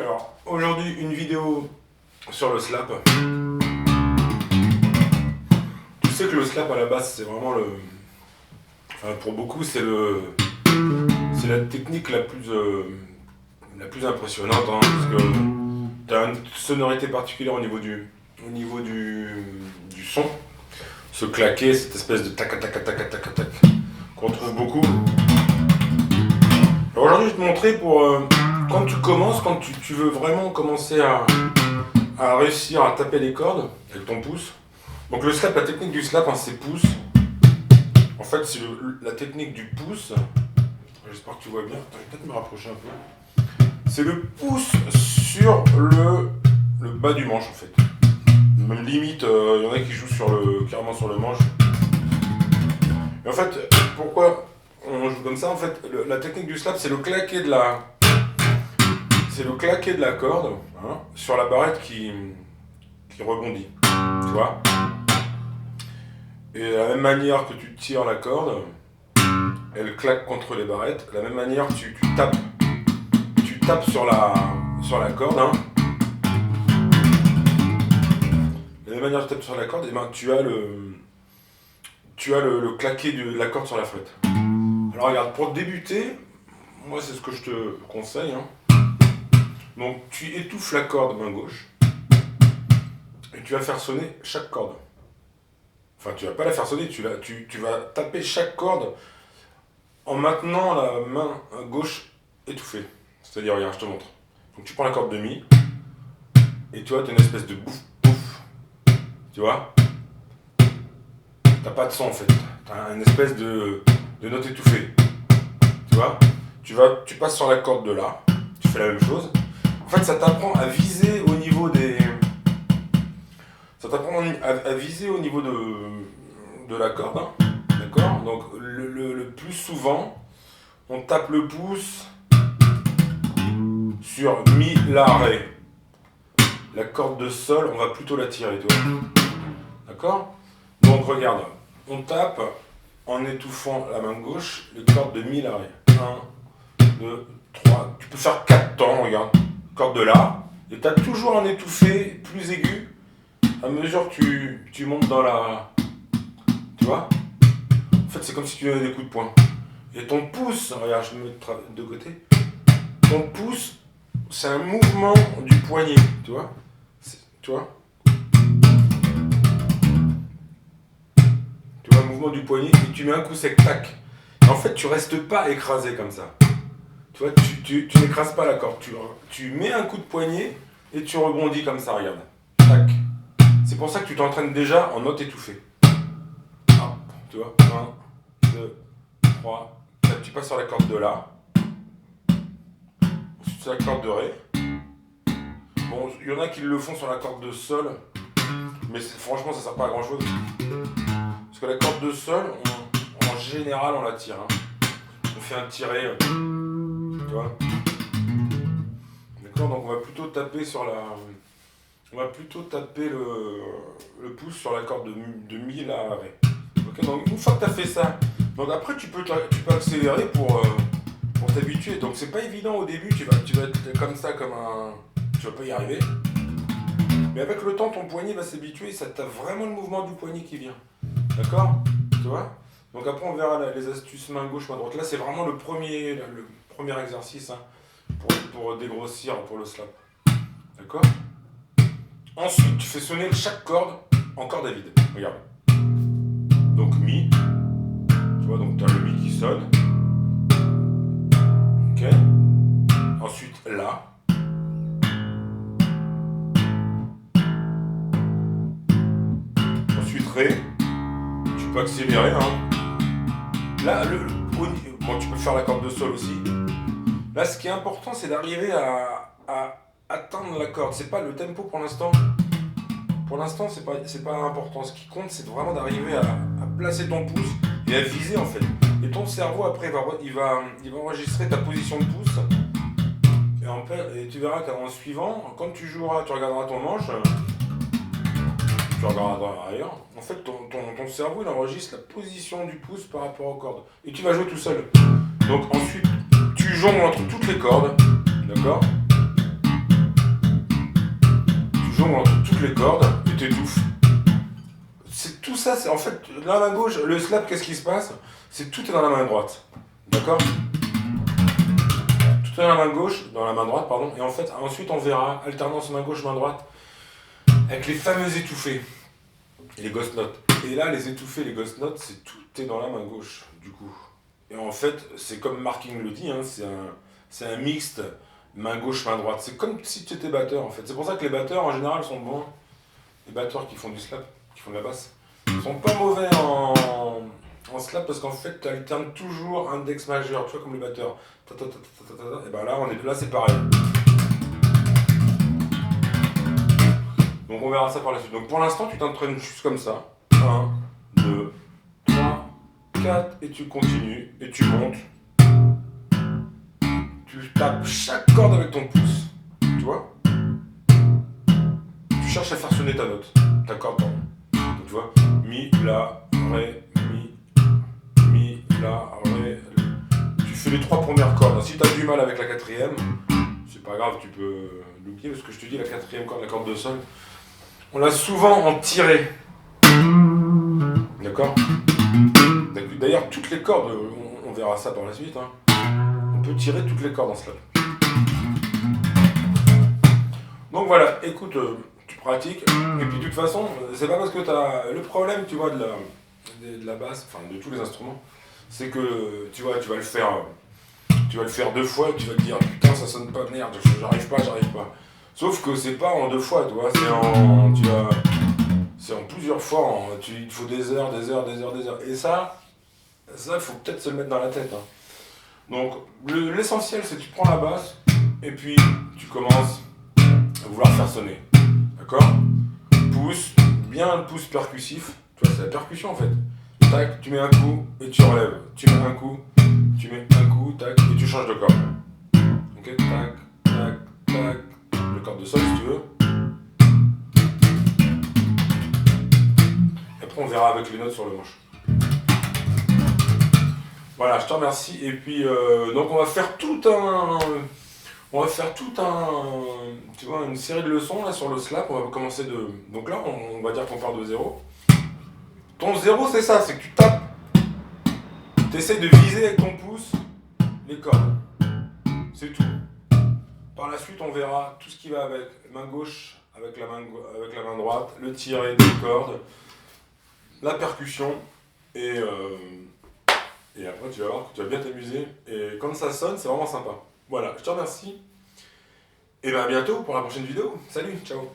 Alors, aujourd'hui, une vidéo sur le slap. Tu sais que le slap à la base, c'est vraiment le... Enfin, pour beaucoup, c'est la technique la plus impressionnante, hein, parce que tu as une sonorité particulière au niveau du son. Ce claquer, cette espèce de tac tac tac tac tac tac qu'on trouve beaucoup. Alors aujourd'hui, je vais te montrer pour quand tu commences, quand tu veux vraiment commencer à réussir à taper les cordes avec ton pouce. Donc le slap, la technique du slap, hein, c'est pouce. En fait, c'est la technique du pouce. J'espère que tu vois bien. Je vais peut-être me rapprocher un peu. C'est le pouce sur le bas du manche, en fait. Même limite, il y en a qui jouent carrément sur le manche. Et en fait, pourquoi on joue comme ça? En fait, la technique du slap, c'est le claquer de la corde, hein, sur la barrette qui rebondit. Tu vois? Et de la même manière que tu tires la corde, elle claque contre les barrettes. De la même manière, tu tapes sur la corde. Hein. De la même manière que tu tapes sur la corde, et ben, tu as le claquer de la corde sur la flûte. Alors regarde, pour débuter, moi c'est ce que je te conseille. Hein. Donc tu étouffes la corde main gauche et tu vas faire sonner chaque corde. Enfin, tu vas pas la faire sonner, tu vas taper chaque corde en maintenant la main gauche étouffée. C'est-à-dire, regarde, je te montre. Donc tu prends la corde de mi et tu vois, tu as une espèce de bouf, bouf. Tu vois? T'as pas de son en fait. T'as une espèce de note étouffée. Tu vois? Tu passes sur la corde de là, tu fais la même chose. En fait, ça t'apprend à viser au niveau des... Ça t'apprend à viser au niveau de la corde. Hein. D'accord? Donc, le plus souvent, on tape le pouce sur mi, la, ré. La corde de sol, on va plutôt la tirer, tu vois? D'accord? Donc, regarde. On tape en étouffant la main gauche les cordes de mi, la, ré. 1, 2, 3. Tu peux faire 4 temps, regarde. Corde de la. Et tu as toujours un étouffé plus aigu à mesure que tu montes dans la... Tu vois? En fait, c'est comme si tu donnais des coups de poing. Et ton pouce, regarde, je me mets de côté. Ton pouce, c'est un mouvement du poignet, tu vois? Tu vois? Tu vois, le mouvement du poignet, et tu mets un coup sec, tac. Et en fait, tu restes pas écrasé comme ça. Tu vois, tu n'écrases pas la corde. Tu mets un coup de poignet et tu rebondis comme ça, regarde. Tac. C'est pour ça que tu t'entraînes déjà en note étouffée. Hop, tu vois, 1, 2, 3, 4. Tu passes sur la corde de la. Ensuite sur la corde de ré. Bon, il y en a qui le font sur la corde de sol. Mais franchement, ça sert pas à grand chose. Parce que la corde de sol, en général, on la tire. Hein. On fait un tiré. Tu vois? D'accord? Donc on va plutôt taper on va plutôt taper le pouce sur la corde de mi, la, ré. Okay? Donc une fois que tu as fait ça, donc après tu peux accélérer pour t'habituer. Donc c'est pas évident au début, tu vas être comme ça, tu vas pas y arriver. Mais avec le temps, ton poignet va s'habituer et ça t'a vraiment le mouvement du poignet qui vient. D'accord? Tu vois? Donc après on verra les astuces main gauche, main droite. Là c'est vraiment le premier exercice, hein, pour dégrossir pour le slap. D'accord? Ensuite tu fais sonner chaque corde en corde à vide. Regarde. Donc mi. Tu vois, donc tu as le mi qui sonne. Ok. Ensuite la. Ensuite ré. Tu peux accélérer. Hein. Là, bon, tu peux faire la corde de sol aussi. Là, ce qui est important, c'est d'arriver à atteindre la corde. C'est pas le tempo pour l'instant. Pour l'instant, c'est pas important. Ce qui compte, c'est vraiment d'arriver à placer ton pouce et à viser en fait. Et ton cerveau après, il va enregistrer ta position de pouce. Et tu verras qu'en suivant, quand tu joueras, tu regarderas ton manche. Tu regarderas ailleurs. En fait, ton cerveau, il enregistre la position du pouce par rapport aux cordes. Et tu vas jouer tout seul. Donc ensuite, tu jongles entre toutes les cordes. D'accord? les cordes et t'étouffes. C'est tout ça, c'est en fait, dans la main gauche, le slap, qu'est-ce qui se passe? C'est tout est dans la main droite. D'accord? Tout est dans la main gauche, dans la main droite, pardon. Et en fait, ensuite, on verra alternance main gauche, main droite, avec les fameux étouffés. Et les ghost notes. Et là, les étouffés, les ghost notes, c'est tout est dans la main gauche, du coup. Et en fait, c'est comme Marking le dit, hein, c'est un mixte main gauche, main droite. C'est comme si tu étais batteur, en fait. C'est pour ça que les batteurs, en général, sont bons. Les batteurs qui font du slap, qui font de la basse, ils sont pas mauvais en slap parce qu'en fait, tu alternes toujours index majeur, tu vois, comme le batteur. Et ben là, c'est pareil. Donc on verra ça par la suite. Donc pour l'instant, tu t'entraînes juste comme ça. 1, 2, 3, 4, et tu continues, et tu montes. Tu tapes chaque corde avec ton pouce. Tu vois? Tu cherches à faire sonner ta note, ta corde, pardon. Donc, tu vois? Mi, la, ré, mi, la, ré. Tu fais les 3 premières cordes. Si tu as du mal avec la 4e, c'est pas grave, tu peux l'oublier parce que je te dis, la 4e corde, la corde de sol, on l'a souvent en tiré. D'accord? D'ailleurs, toutes les cordes, on verra ça par la suite, hein. On peut tirer toutes les cordes en slap. Donc voilà, écoute, tu pratiques. Et puis de toute façon, c'est pas parce que tu as le problème, tu vois, de la basse, enfin de tous les instruments, c'est que tu vois, tu vas le faire 2 fois et tu vas te dire putain, ça sonne pas, merde, j'arrive pas. Sauf que c'est pas en 2 fois, tu vois, c'est en plusieurs fois, il te faut des heures. Et ça, il faut peut-être se le mettre dans la tête, hein. Donc l'essentiel, c'est que tu prends la basse et puis tu commences à vouloir faire sonner. D'accord? Pouce, bien le pouce percussif. Tu vois, c'est la percussion en fait. Tac, tu mets un coup et tu relèves. Tu mets un coup, tac, et tu changes de corde. Ok? Tac. Le corde de sol si tu veux. Et après on verra avec les notes sur le manche. Voilà, je te remercie. Et puis, donc on va faire tu vois, une série de leçons là sur le slap. On va commencer de. Donc là, on va dire qu'on part de 0. Ton 0, c'est ça, c'est que tu tapes. Tu essaies de viser avec ton pouce les cordes. C'est tout. Par la suite, on verra tout ce qui va avec main gauche, avec la main droite, le tiré des cordes, la percussion et après, tu vas voir que tu vas bien t'amuser. Et quand ça sonne, c'est vraiment sympa. Voilà, je te remercie. Et bien à bientôt pour la prochaine vidéo. Salut, ciao.